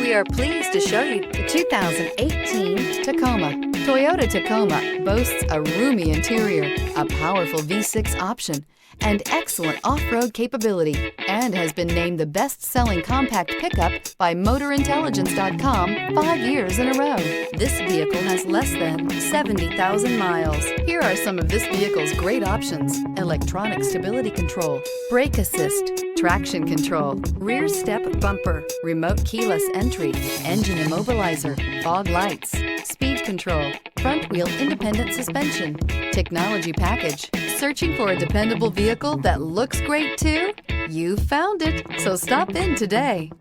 We are pleased to show you the 2018 Tacoma. Toyota Tacoma boasts a roomy interior, a powerful V6 option, and excellent off-road capability, and has been named the best-selling compact pickup by MotorIntelligence.com 5 years in a row. This vehicle has less than 70,000 miles. Here are some of this vehicle's great options: electronic stability control, brake assist, traction control, rear step bumper, remote keyless entry, engine immobilizer, fog lights, speed control, front wheel independent suspension, technology package. Searching for a dependable vehicle that looks great too? You found it, so stop in today.